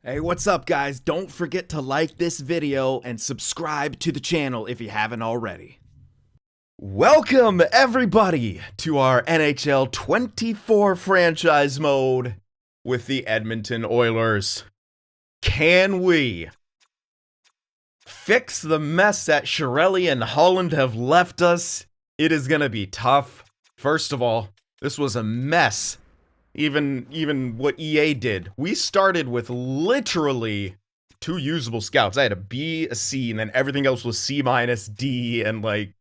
Hey, what's up, guys? Don't forget to like this video and subscribe to the channel if you haven't already. Welcome, everybody, to our NHL 24 franchise mode with the Edmonton Oilers. Can we fix the mess that Chiarelli and Holland have left us? It is going to be tough. First of all, this was a mess. Even what EA did. We started with literally 2 usable scouts. I had a B, a C, and then everything else was C minus, D, and like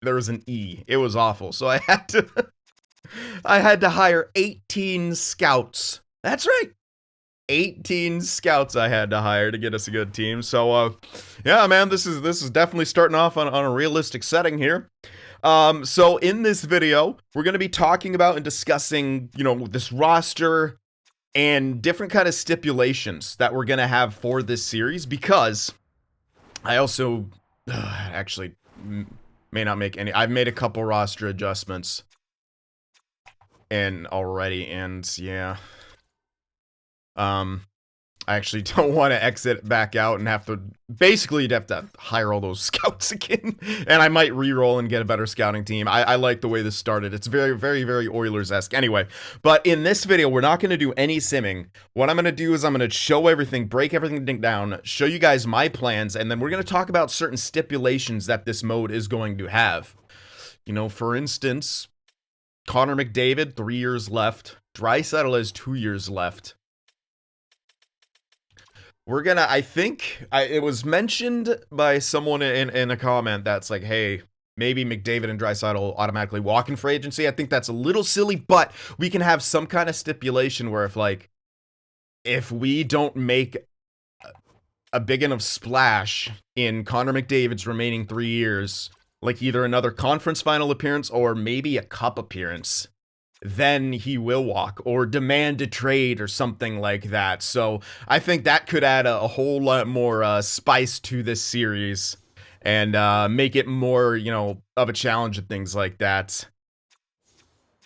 there was an E. It was awful. So I had to hire 18 scouts. That's right. 18 scouts I had to hire to get us a good team. So yeah, man, this is definitely starting off on a realistic setting here. So in this video, we're going to be talking about and discussing, this roster and different kind of stipulations that we're going to have for this series, because I also actually may not make any. I've made a couple roster adjustments and yeah. I actually don't want to exit back out and have to, basically you'd have to hire all those scouts again, and I might re-roll and get a better scouting team. I like the way this started. It's very, very, very Oilers-esque. Anyway, but in this video, we're not going to do any simming. What I'm going to do is I'm going to show everything, break everything down, show you guys my plans, and then we're going to talk about certain stipulations that this mode is going to have. For instance, Connor McDavid, 3 years left. Draisaitl has 2 years left. We're gonna, it was mentioned by someone in a comment that's like, hey, maybe McDavid and Draisaitl automatically walk in free agency. I think that's a little silly, but we can have some kind of stipulation where if we don't make a big enough splash in Connor McDavid's remaining 3 years, like either another conference final appearance or maybe a cup appearance, then he will walk or demand a trade or something like that. So I think that could add a whole lot more spice to this series and make it more, of a challenge and things like that.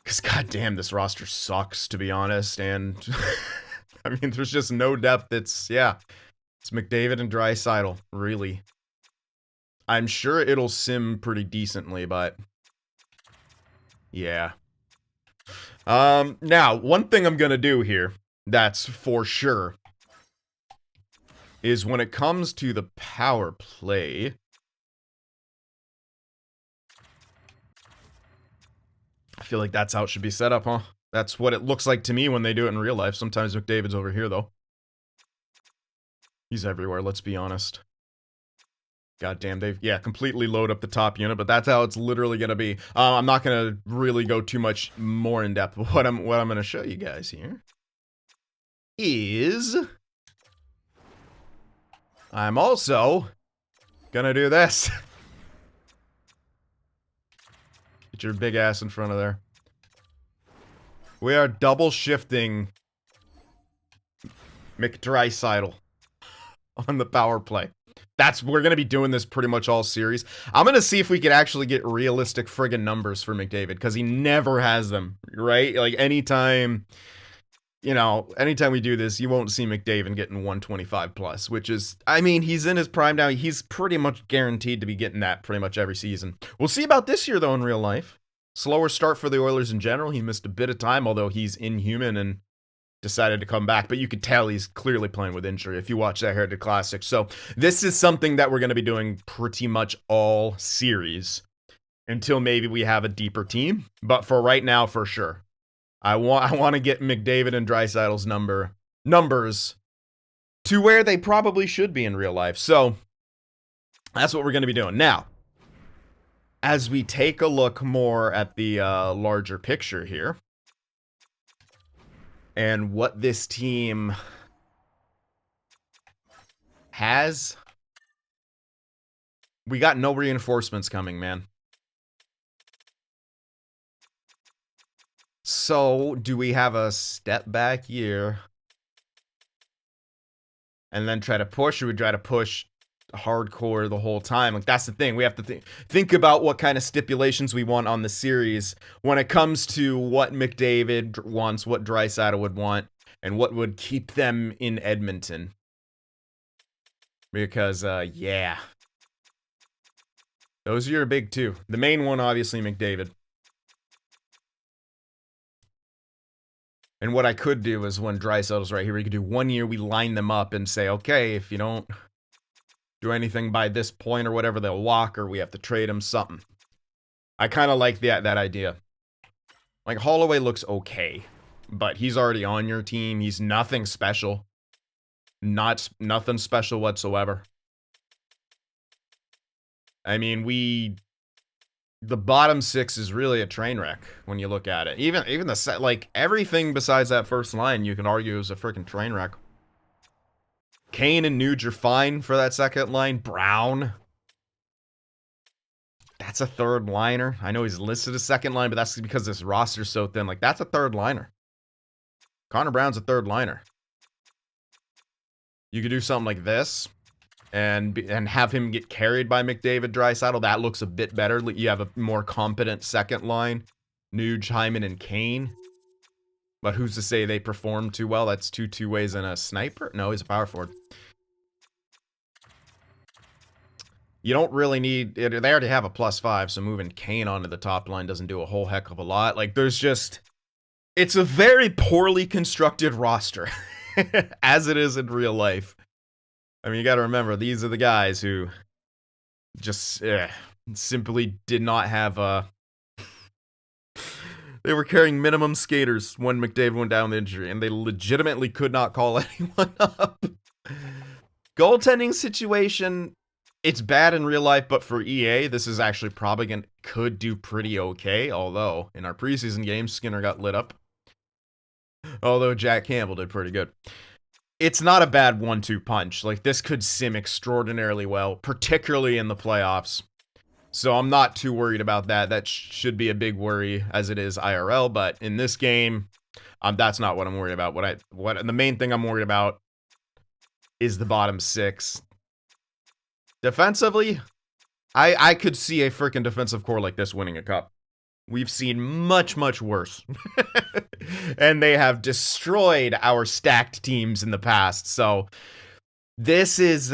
Because goddamn, this roster sucks, to be honest. And I mean, there's just no depth. It's McDavid and Draisaitl, really. I'm sure it'll sim pretty decently, but yeah. Now, one thing I'm gonna do here, that's for sure, is when it comes to the power play, I feel like that's how it should be set up, huh? That's what it looks like to me when they do it in real life. Sometimes McDavid's over here, though. He's everywhere, let's be honest. Goddamn, they've, completely load up the top unit, but that's how it's literally gonna be. I'm not gonna really go too much more in depth. What I'm gonna show you guys here is I'm also gonna do this. Get your big ass in front of there. We are double shifting McDraisaitl on the power play. We're going to be doing this pretty much all series. I'm going to see if we could actually get realistic friggin' numbers for McDavid, because he never has them, right? Like, anytime we do this, you won't see McDavid getting 125 plus, which is, I mean, he's in his prime now. He's pretty much guaranteed to be getting that pretty much every season. We'll see about this year, though, in real life. Slower start for the Oilers in general. He missed a bit of time, although he's inhuman and decided to come back, but you could tell he's clearly playing with injury if you watch that Heritage Classic. So this is something that we're going to be doing pretty much all series until maybe we have a deeper team. But for right now, for sure, I want to get McDavid and Draisaitl's numbers to where they probably should be in real life. So that's what we're going to be doing. Now, as we take a look more at the larger picture here, and what this team has, we got no reinforcements coming, man. So, do we have a step back year and then try to push, or we try to push hardcore the whole time? Like, that's the thing. We have to think about what kind of stipulations we want on the series when it comes to what McDavid wants, what Draisaitl would want, and what would keep them in Edmonton. Because, yeah. Those are your big two. The main one, obviously, McDavid. And what I could do is when Draisaitl's right here, we could do 1 year, we line them up and say, okay, if you don't do anything by this point or whatever, they'll walk or we have to trade them, something. I kind of like that idea. Like, Holloway looks okay, but he's already on your team. He's nothing special. Nothing special whatsoever. I mean, the bottom six is really a train wreck when you look at it. Even the set, like, everything besides that first line, you can argue is a freaking train wreck. Kane and Nuge are fine for that second line. Brown, that's a third liner. I know he's listed as second line, but that's because this roster's so thin. Like, that's a third liner. Connor Brown's a third liner. You could do something like this and have him get carried by McDavid, Draisaitl. That looks a bit better. You have a more competent second line. Nuge, Hyman, and Kane. But who's to say they perform too well? That's two ways and a sniper? No, he's a power forward. You don't really need it. They already have a +5, so moving Kane onto the top line doesn't do a whole heck of a lot. Like, there's just... It's a very poorly constructed roster, as it is in real life. I mean, you gotta remember, these are the guys who just simply did not have they were carrying minimum skaters when McDavid went down with injury, and they legitimately could not call anyone up. Goaltending situation, it's bad in real life, but for EA, this is actually probably could do pretty okay, although in our preseason games, Skinner got lit up. Although Jack Campbell did pretty good. It's not a bad 1-2 punch. Like, this could sim extraordinarily well, particularly in the playoffs. So I'm not too worried about that. That should be a big worry as it is IRL, but in this game, that's not what I'm worried about. The main thing I'm worried about is the bottom six. Defensively, I could see a freaking defensive core like this winning a cup. We've seen much, much worse. And they have destroyed our stacked teams in the past. So this is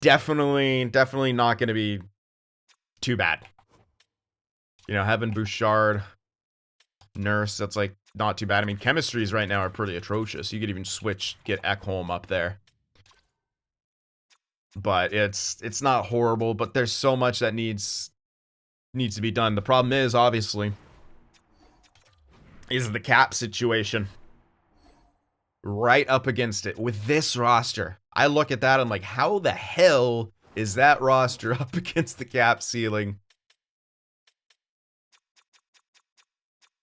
definitely not going to be too bad. You know, having Bouchard, Nurse, that's like not too bad. I mean, chemistries right now are pretty atrocious. You could even get Ekholm up there. But it's not horrible, but there's so much that needs to be done. The problem is, obviously, is the cap situation. Right up against it. With this roster, I look at that, I'm like, how the hell is that roster up against the cap ceiling?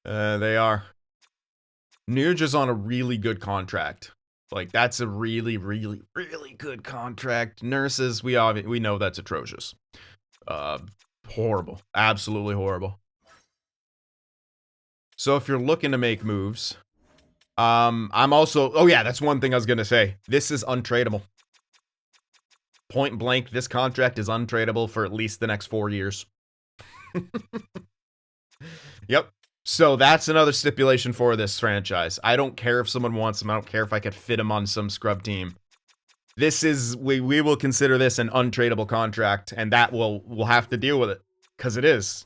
They are. Nuge is on a really good contract. Like, that's a really, really, really good contract. Nurses, we know that's atrocious. Horrible. Absolutely horrible. So if you're looking to make moves, I'm also... Oh yeah, that's one thing I was going to say. This is untradeable. Point blank, this contract is untradeable for at least the next 4 years. Yep. So that's another stipulation for this franchise. I don't care if someone wants him. I don't care if I could fit him on some scrub team. This is... We will consider this an untradeable contract, and that we'll have to deal with it. Because it is.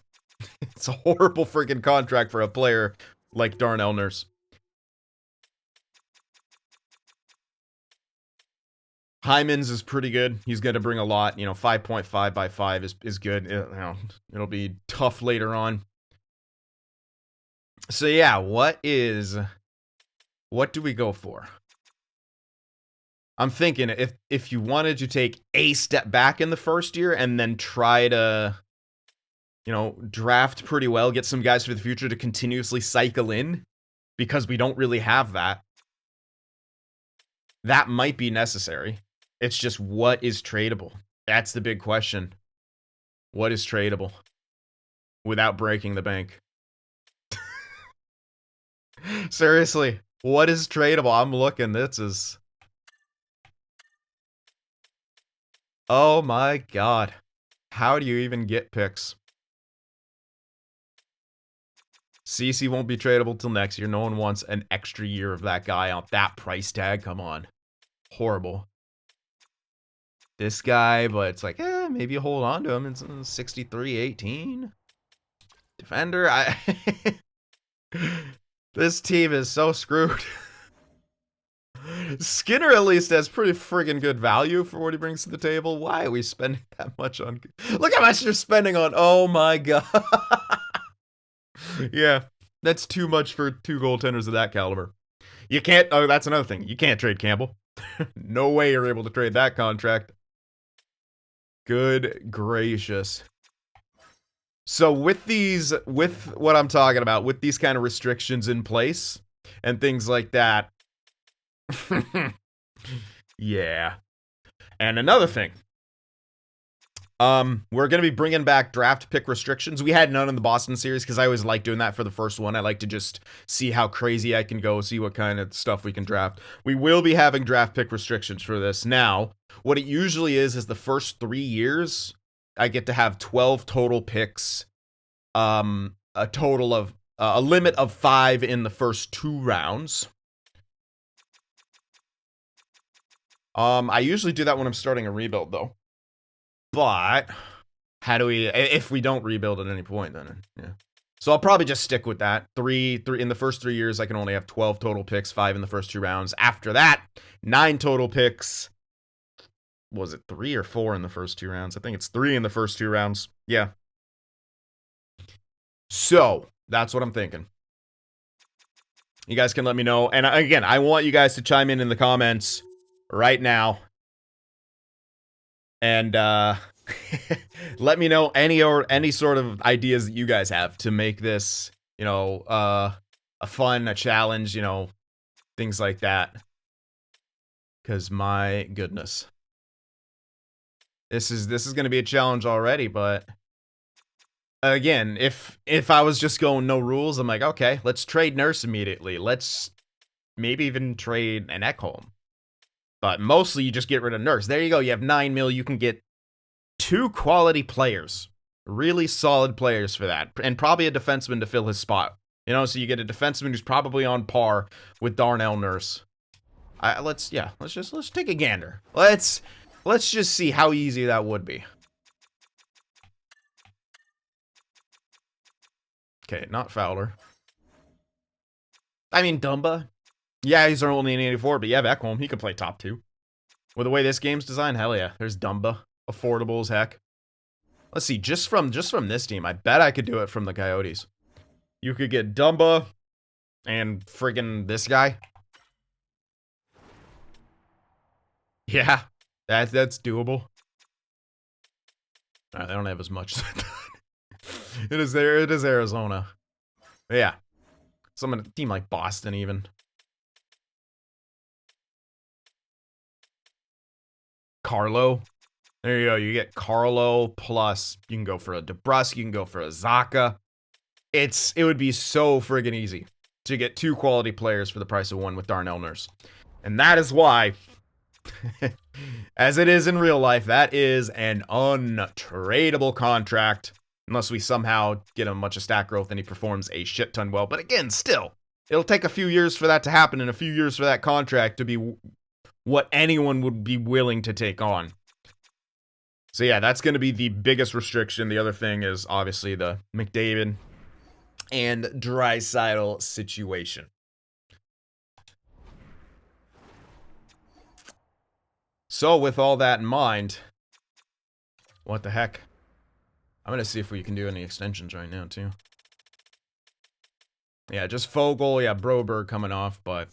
It's a horrible freaking contract for a player like Darnell Nurse. Hyman's is pretty good. He's going to bring a lot. You know, 5.5 by 5 is good. It'll be tough later on. So yeah, what do we go for? I'm thinking if you wanted to take a step back in the first year and then try to, you know, draft pretty well, get some guys for the future to continuously cycle in, because we don't really have that. That might be necessary. It's just, what is tradable? That's the big question. What is tradable without breaking the bank? Seriously, what is tradable? I'm looking. This is... Oh my god. How do you even get picks? CC won't be tradable till next year. No one wants an extra year of that guy on that price tag. Come on. horrible. This guy, but it's like, maybe you hold on to him. It's 63-18. Defender, this team is so screwed. Skinner at least has pretty friggin' good value for what he brings to the table. Why are we spending that much on... Look how much you're spending on... Oh my god. Yeah, that's too much for 2 goaltenders of that caliber. You can't... Oh, that's another thing. You can't trade Campbell. No way you're able to trade that contract. Good gracious. So with these... With what I'm talking about, with these kind of restrictions in place and things like that... Yeah. And another thing. We're going to be bringing back draft pick restrictions. We had none in the Boston series because I always like doing that for the first one. I like to just see how crazy I can go, see what kind of stuff we can draft. We will be having draft pick restrictions for this. Now, what it usually is the first 3 years, I get to have 12 total picks. A total of, a limit of 5 in the first 2 rounds. I usually do that when I'm starting a rebuild, though. But, how do we... If we don't rebuild at any point, then, yeah. So I'll probably just stick with that. Three in the first 3 years, I can only have 12 total picks, 5 in the first 2 rounds. After that, 9 total picks. Was it 3 or 4 in the first 2 rounds? I think it's 3 in the first 2 rounds. Yeah. So, that's what I'm thinking. You guys can let me know. And again, I want you guys to chime in the comments right now. And let me know any sort of ideas that you guys have to make this, you know, a challenge, you know, things like that. Because my goodness, this is going to be a challenge already. But again, if I was just going no rules, I'm like, okay, let's trade Nurse immediately. Let's maybe even trade an Ekholm. But mostly you just get rid of Nurse. There you go. You have 9 mil. You can get 2 quality players. Really solid players for that. And probably a defenseman to fill his spot. You know, so you get a defenseman who's probably on par with Darnell Nurse. Let's take a gander. Let's just see how easy that would be. Okay, not Fowler. I mean, Dumba. Yeah, he's only an 84, but you have Ekholm. He can play top 2. With the way this game's designed, hell yeah. There's Dumba. Affordable as heck. Let's see, just from this team, I bet I could do it from the Coyotes. You could get Dumba and friggin' this guy. Yeah, that's doable. They don't have as much. It is Arizona. But yeah. A team like Boston even. Carlo. There you go. You get Carlo plus you can go for a DeBrusque, you can go for a Zacha. It would be so friggin' easy to get 2 quality players for the price of 1 with Darnell Nurse. And that is why, as it is in real life, that is an untradeable contract. Unless we somehow get him much of stat growth and he performs a shit ton well. But again, still, it'll take a few years for that to happen and a few years for that contract to be what anyone would be willing to take on. So yeah, that's going to be the biggest restriction. The other thing is obviously the McDavid and Draisaitl situation. So with all that in mind, what the heck? I'm going to see if we can do any extensions right now, too. Yeah, just Fogle. Yeah, Broberg coming off, but...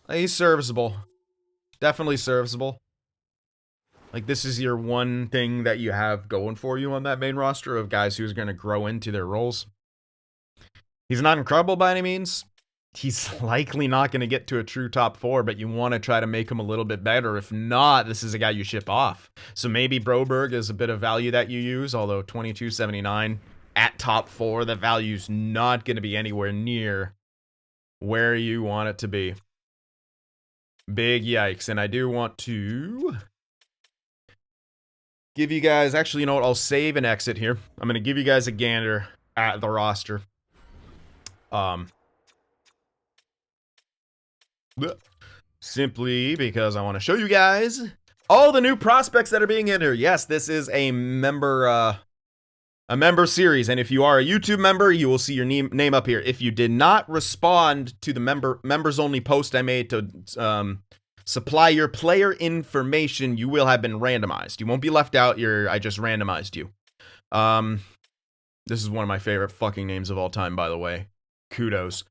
he's serviceable. Definitely serviceable. Like, this is your one thing that you have going for you on that main roster of guys who's going to grow into their roles. He's not incredible by any means. He's likely not going to get to a true top 4, but you want to try to make him a little bit better. If not, this is a guy you ship off. So maybe Broberg is a bit of value that you use, although 22.79 at top 4, the value's not going to be anywhere near where you want it to be. Big yikes. And I do want to give you guys, actually, you know what? I'll save and exit here. I'm going to give you guys a gander at the roster. Simply because I want to show you guys all the new prospects that are being entered. Yes, this is a member series, and if you are a YouTube member, you will see your name up here. If you did not respond to the members only post I made to supply your player information, you will have been randomized. You won't be left out. I just randomized you. This is one of my favorite fucking names of all time, by the way. Kudos.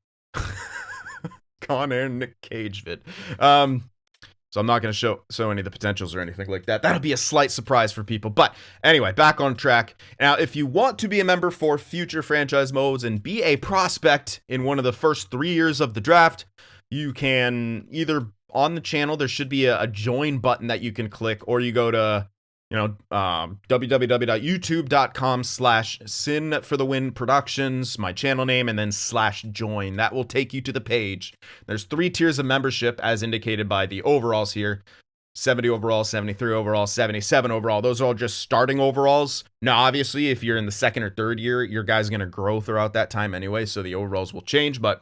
Con Air Nick Cage vid. So I'm not going to show any of the potentials or anything like that. That'll be a slight surprise for people. But anyway, back on track. Now, if you want to be a member for future franchise modes and be a prospect in one of the first 3 years of the draft, you can either on the channel, there should be a join button that you can click, or you go to www.youtube.com/CynFtWProductions, my channel name, and then /join. That will take you to the page. There's 3 tiers of membership as indicated by the overalls here. 70 overall, 73 overall, 77 overall. Those are all just starting overalls. Now, obviously, if you're in the 2nd or 3rd year, your guy's going to grow throughout that time anyway, so the overalls will change. But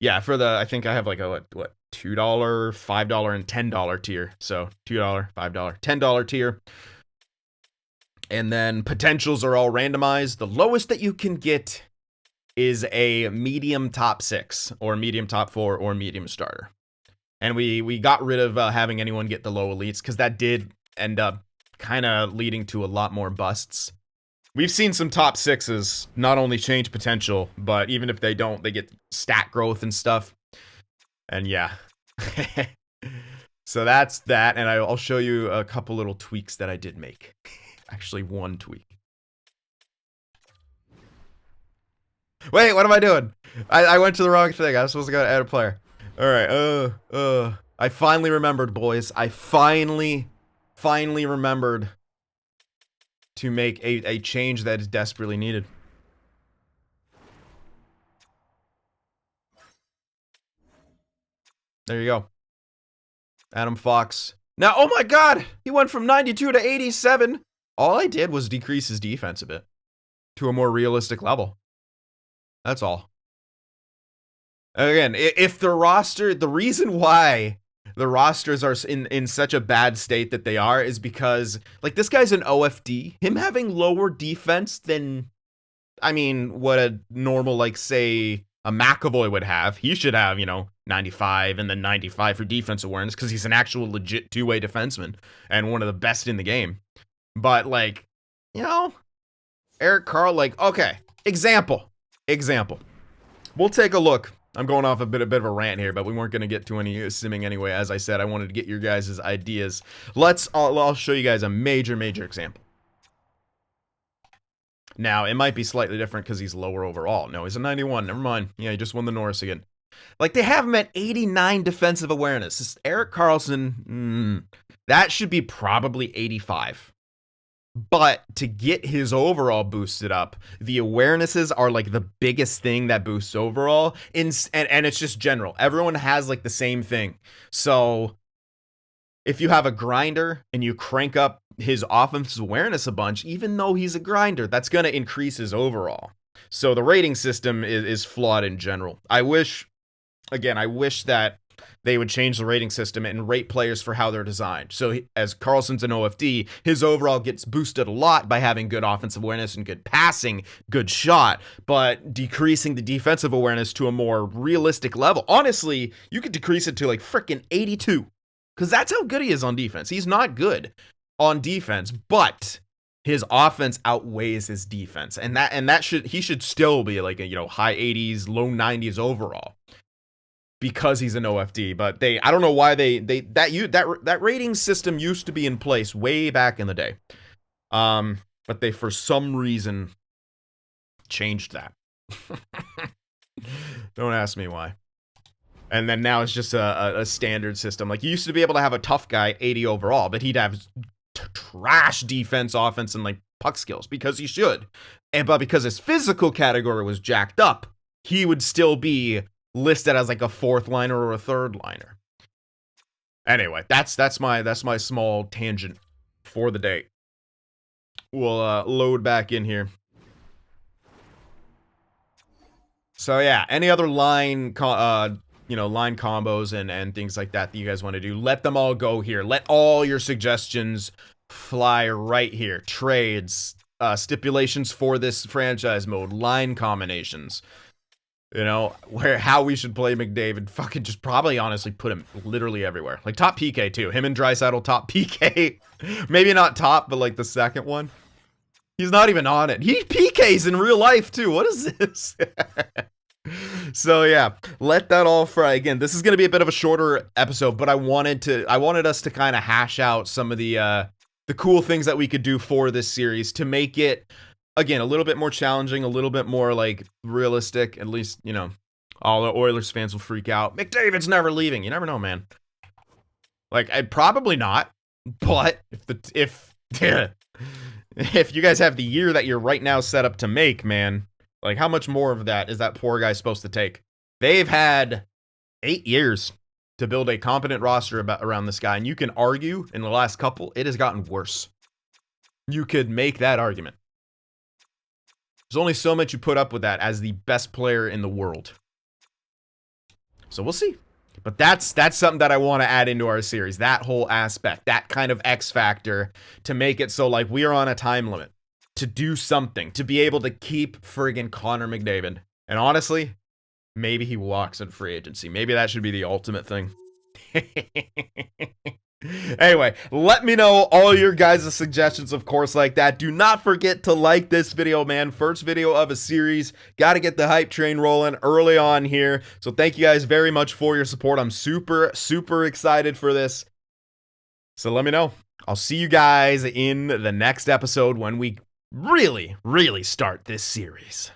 yeah, I think I have like a, what, $2, $5, and $10 tier. So $2, $5, $10 tier. And then potentials are all randomized. The lowest that you can get is a medium top 6 or medium top 4 or medium starter. And we got rid of having anyone get the low elites because that did end up kind of leading to a lot more busts. We've seen some top 6s not only change potential, but even if they don't, they get stat growth and stuff. And yeah. So that's that. And I'll show you a couple little tweaks that I did make. Actually, one tweak. Wait, what am I doing? I went to the wrong thing. I was supposed to go to add a player. Alright, I finally remembered, boys. I finally remembered to make a change that is desperately needed. There you go. Adam Fox. Now, oh my god! He went from 92 to 87! All I did was decrease his defense a bit. To a more realistic level. That's all. Again, if the roster... The reason why the rosters are in such a bad state that they are is because, like, this guy's an OFD. Him having lower defense than, I mean, what a normal, like, say, a McAvoy would have. He should have, 95 and then 95 for defense awareness because he's an actual legit two-way defenseman and one of the best in the game. But, like, Erik Karl, like, okay, example. We'll take a look. I'm going off a bit of a rant here, but we weren't going to get to any simming anyway. As I said, I wanted to get your guys' ideas. I'll show you guys a major example. Now, it might be slightly different because he's lower overall. No, he's a 91. Never mind. Yeah, he just won the Norris again. Like, they have him at 89 defensive awareness. This Erik Karlsson, that should be probably 85. But to get his overall boosted up, the awarenesses are like the biggest thing that boosts overall. And it's just general. Everyone has like the same thing. So if you have a grinder and you crank up his offensive awareness a bunch, even though he's a grinder, that's going to increase his overall. So the rating system is flawed in general. I wish that they would change the rating system and rate players for how they're designed. So as Karlsson's an OFD, his overall gets boosted a lot by having good offensive awareness and good passing, good shot, but decreasing the defensive awareness to a more realistic level. Honestly, you could decrease it to like freaking 82, because that's how good he is on defense. He's not good on defense, but his offense outweighs his defense, and he should still be like a high 80s, low 90s overall. Because he's an OFD, but I don't know why that rating system used to be in place way back in the day, but they for some reason changed that. Don't ask me why. And then now it's just a standard system. Like, you used to be able to have a tough guy 80 overall, but he'd have trash defense, offense, and like puck skills because he should, but because his physical category was jacked up, he would still be listed as like a 4th liner or a 3rd liner. Anyway, that's my small tangent for the day. We'll load back in here. So yeah, any other line line combos and things like that you guys want to do, let them all go here. Let all your suggestions fly right here. Trades, stipulations for this franchise mode, line combinations. How we should play McDavid. Fucking just probably honestly put him literally everywhere. Like top PK too. Him and Draisaitl top PK. Maybe not top, but like the second one. He's not even on it. He PKs in real life too. What is this? So yeah, let that all fry. Again, this is going to be a bit of a shorter episode, but I wanted us to kind of hash out some of the cool things that we could do for this series to make it, again, a little bit more challenging, a little bit more like realistic. At least, all the Oilers fans will freak out. McDavid's never leaving. You never know, man. Like, I'd probably not, but if you guys have the year that you're right now set up to make, man, like how much more of that is that poor guy supposed to take? They've had 8 years to build a competent roster around this guy, and you can argue in the last couple, it has gotten worse. You could make that argument. There's only so much you put up with that as the best player in the world. So we'll see. But that's something that I want to add into our series. That whole aspect, that kind of X factor to make it so like we are on a time limit to do something, to be able to keep friggin' Connor McDavid. And honestly, maybe he walks in free agency. Maybe that should be the ultimate thing. Anyway, let me know all your guys' suggestions, of course, like that. Do not forget to like this video, man. First video of a series. Got to get the hype train rolling early on here. So thank you guys very much for your support. I'm super, super excited for this. So let me know. I'll see you guys in the next episode when we really, really start this series.